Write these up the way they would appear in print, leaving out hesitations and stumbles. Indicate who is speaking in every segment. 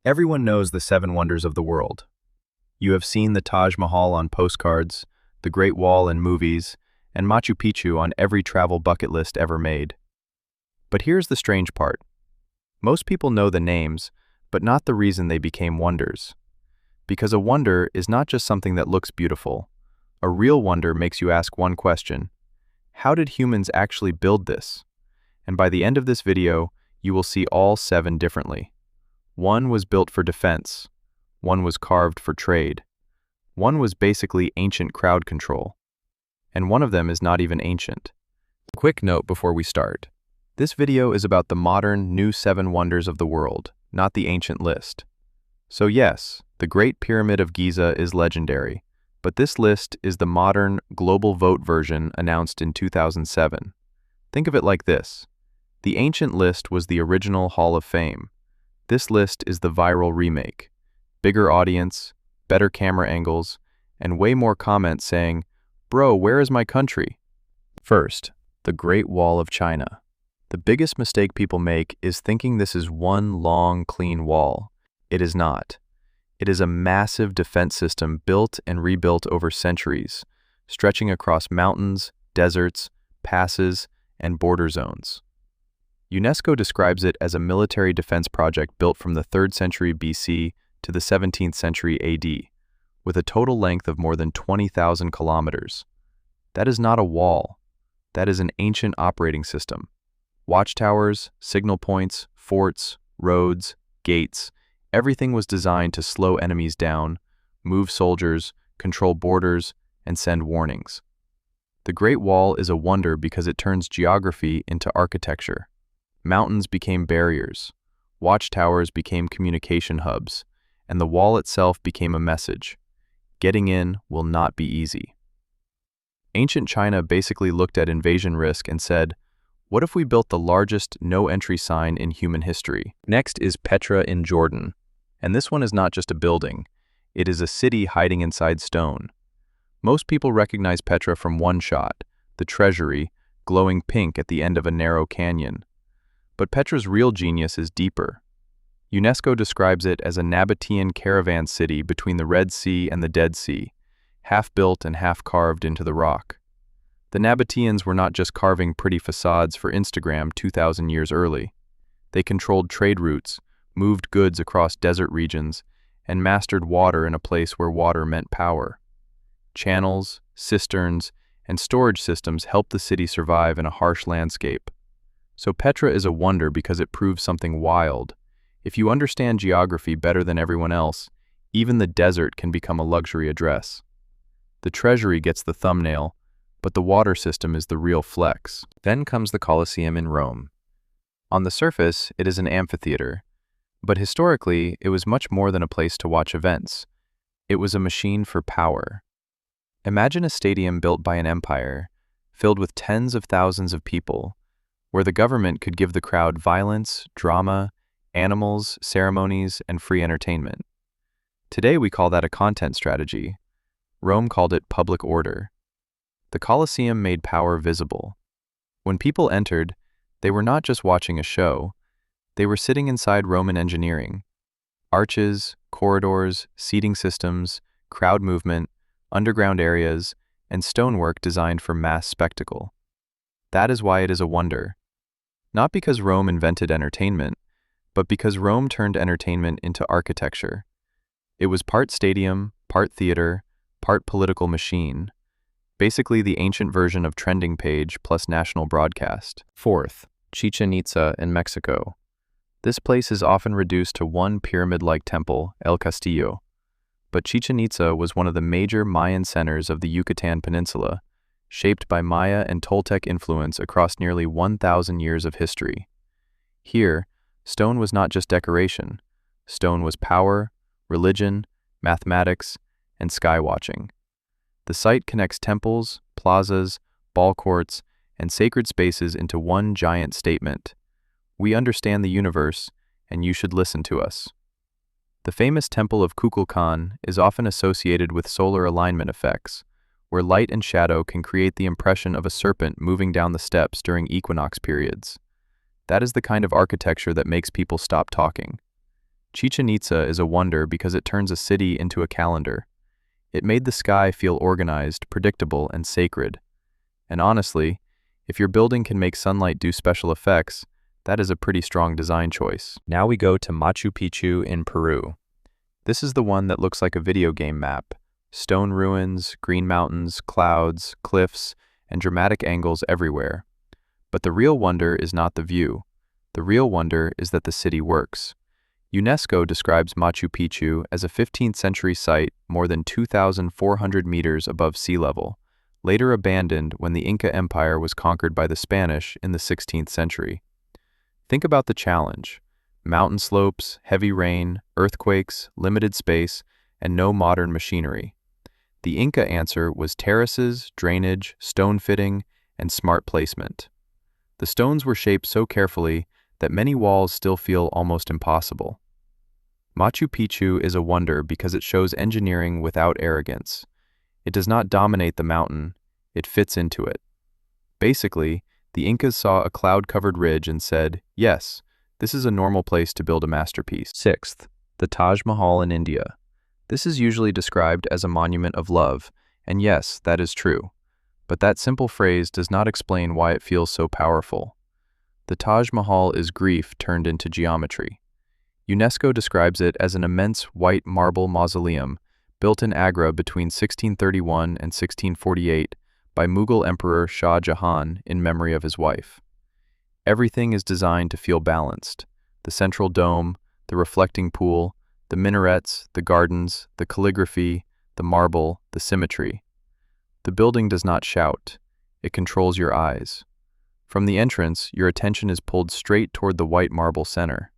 Speaker 1: Everyone knows the seven wonders of the world. You have seen the Taj Mahal on postcards, the Great Wall in movies, and Machu Picchu on every travel bucket list ever made. But here's the strange part. Most people know the names, but not the reason they became wonders. Because a wonder is not just something that looks beautiful. A real wonder makes you ask one question: how did humans actually build this? And by the end of this video, you will see all seven differently. One was built for defense. One was carved for trade. One was basically ancient crowd control. And one of them is not even ancient. Quick note before we start. This video is about the modern, new seven wonders of the world, not the ancient list. So yes, the Great Pyramid of Giza is legendary, but this list is the modern, global vote version announced in 2007. Think of it like this. The ancient list was the original Hall of Fame. This list is the viral remake. Bigger audience, better camera angles, and way more comments saying, "Bro, where is my country?" First, the Great Wall of China. The biggest mistake people make is thinking this is one long, clean wall. It is not. It is a massive defense system built and rebuilt over centuries, stretching across mountains, deserts, passes, and border zones. UNESCO describes it as a military defense project built from the 3rd century BC to the 17th century AD, with a total length of more than 20,000 kilometers. That is not a wall. That is an ancient operating system. Watchtowers, signal points, forts, roads, gates, everything was designed to slow enemies down, move soldiers, control borders, and send warnings. The Great Wall is a wonder because it turns geography into architecture. Mountains became barriers, watchtowers became communication hubs, and the wall itself became a message. Getting in will not be easy. Ancient China basically looked at invasion risk and said, what if we built the largest no-entry sign in human history? Next is Petra in Jordan. And this one is not just a building. It is a city hiding inside stone. Most people recognize Petra from one shot, the treasury, glowing pink at the end of a narrow canyon. But Petra's real genius is deeper. UNESCO describes it as a Nabatean caravan city between the Red Sea and the Dead Sea, half built and half carved into the rock. The Nabateans were not just carving pretty facades for Instagram 2,000 years early. They controlled trade routes, moved goods across desert regions, and mastered water in a place where water meant power. Channels, cisterns, and storage systems helped the city survive in a harsh landscape. So Petra is a wonder because it proves something wild. If you understand geography better than everyone else, even the desert can become a luxury address. The treasury gets the thumbnail, but the water system is the real flex. Then comes the Colosseum in Rome. On the surface, it is an amphitheater, but historically, it was much more than a place to watch events. It was a machine for power. Imagine a stadium built by an empire, filled with tens of thousands of people, where the government could give the crowd violence, drama, animals, ceremonies, and free entertainment. Today we call that a content strategy. Rome called it public order. The Colosseum made power visible. When people entered, they were not just watching a show, they were sitting inside Roman engineering. Arches, corridors, seating systems, crowd movement, underground areas, and stonework designed for mass spectacle. That is why it is a wonder. Not because Rome invented entertainment, but because Rome turned entertainment into architecture. It was part stadium, part theater, part political machine. Basically the ancient version of trending page plus national broadcast. Fourth, Chichén Itzá in Mexico. This place is often reduced to one pyramid-like temple, El Castillo. But Chichén Itzá was one of the major Mayan centers of the Yucatan Peninsula, shaped by Maya and Toltec influence across nearly 1,000 years of history. Here, stone was not just decoration. Stone was power, religion, mathematics, and skywatching. The site connects temples, plazas, ball courts, and sacred spaces into one giant statement. We understand the universe, and you should listen to us. The famous Temple of Kukulkan is often associated with solar alignment effects, where light and shadow can create the impression of a serpent moving down the steps during equinox periods. That is the kind of architecture that makes people stop talking. Chichén Itzá is a wonder because it turns a city into a calendar. It made the sky feel organized, predictable, and sacred. And honestly, if your building can make sunlight do special effects, that is a pretty strong design choice. Now we go to Machu Picchu in Peru. This is the one that looks like a video game map. Stone ruins, green mountains, clouds, cliffs, and dramatic angles everywhere. But the real wonder is not the view. The real wonder is that the city works. UNESCO describes Machu Picchu as a 15th century site more than 2,400 meters above sea level, later abandoned when the Inca Empire was conquered by the Spanish in the 16th century. Think about the challenge: mountain slopes, heavy rain, earthquakes, limited space, and no modern machinery. The Inca answer was terraces, drainage, stone fitting, and smart placement. The stones were shaped so carefully that many walls still feel almost impossible. Machu Picchu is a wonder because it shows engineering without arrogance. It does not dominate the mountain, it fits into it. Basically, the Incas saw a cloud-covered ridge and said, yes, this is a normal place to build a masterpiece. Sixth, the Taj Mahal in India. This is usually described as a monument of love, and yes, that is true. But that simple phrase does not explain why it feels so powerful. The Taj Mahal is grief turned into geometry. UNESCO describes it as an immense white marble mausoleum built in Agra between 1631 and 1648 by Mughal Emperor Shah Jahan in memory of his wife. Everything is designed to feel balanced: the central dome, the reflecting pool, the minarets, the gardens, the calligraphy, the marble, the symmetry. The building does not shout, it controls your eyes. From the entrance, your attention is pulled straight toward the white marble center.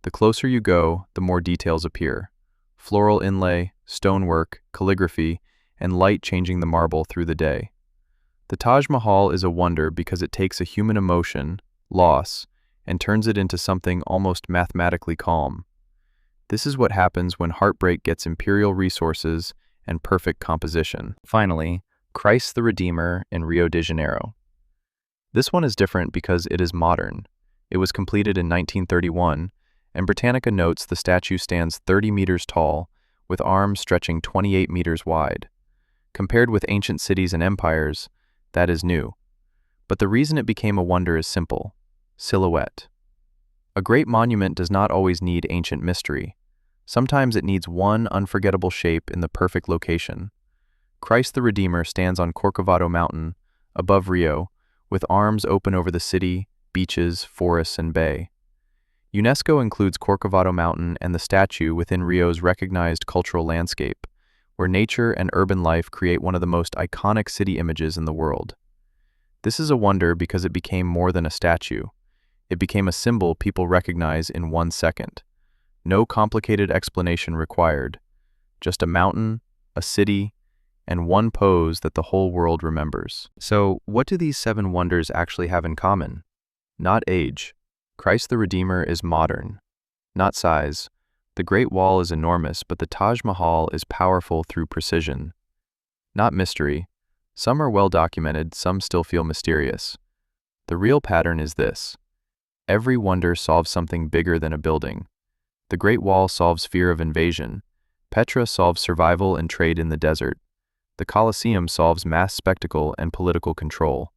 Speaker 1: The closer you go, the more details appear: floral inlay, stonework, calligraphy, and light changing the marble through the day. The Taj Mahal is a wonder because it takes a human emotion, loss, and turns it into something almost mathematically calm. This is what happens when heartbreak gets imperial resources and perfect composition. Finally, Christ the Redeemer in Rio de Janeiro. This one is different because it is modern. It was completed in 1931, and Britannica notes the statue stands 30 meters tall, with arms stretching 28 meters wide. Compared with ancient cities and empires, that is new. But the reason it became a wonder is simple: silhouette. A great monument does not always need ancient mystery. Sometimes it needs one unforgettable shape in the perfect location. Christ the Redeemer stands on Corcovado Mountain, above Rio, with arms open over the city, beaches, forests, and bay. UNESCO includes Corcovado Mountain and the statue within Rio's recognized cultural landscape, where nature and urban life create one of the most iconic city images in the world. This is a wonder because it became more than a statue. It became a symbol people recognize in 1 second. No complicated explanation required. Just a mountain, a city, and one pose that the whole world remembers. So, what do these 7 wonders actually have in common? Not age. Christ the Redeemer is modern. Not size. The Great Wall is enormous, but the Taj Mahal is powerful through precision. Not mystery. Some are well documented, some still feel mysterious. The real pattern is this: every wonder solves something bigger than a building. The Great Wall solves fear of invasion. Petra solves survival and trade in the desert. The Colosseum solves mass spectacle and political control.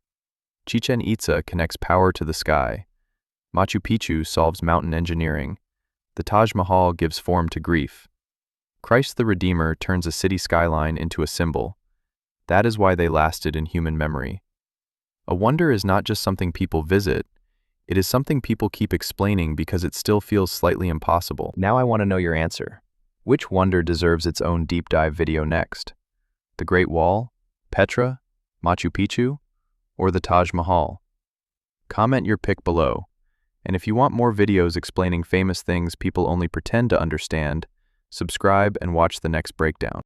Speaker 1: Chichén Itzá connects power to the sky. Machu Picchu solves mountain engineering. The Taj Mahal gives form to grief. Christ the Redeemer turns a city skyline into a symbol. That is why they lasted in human memory. A wonder is not just something people visit, it is something people keep explaining because it still feels slightly impossible. Now I want to know your answer. Which wonder deserves its own deep dive video next? The Great Wall, Petra, Machu Picchu, or the Taj Mahal? Comment your pick below. And if you want more videos explaining famous things people only pretend to understand, subscribe and watch the next breakdown.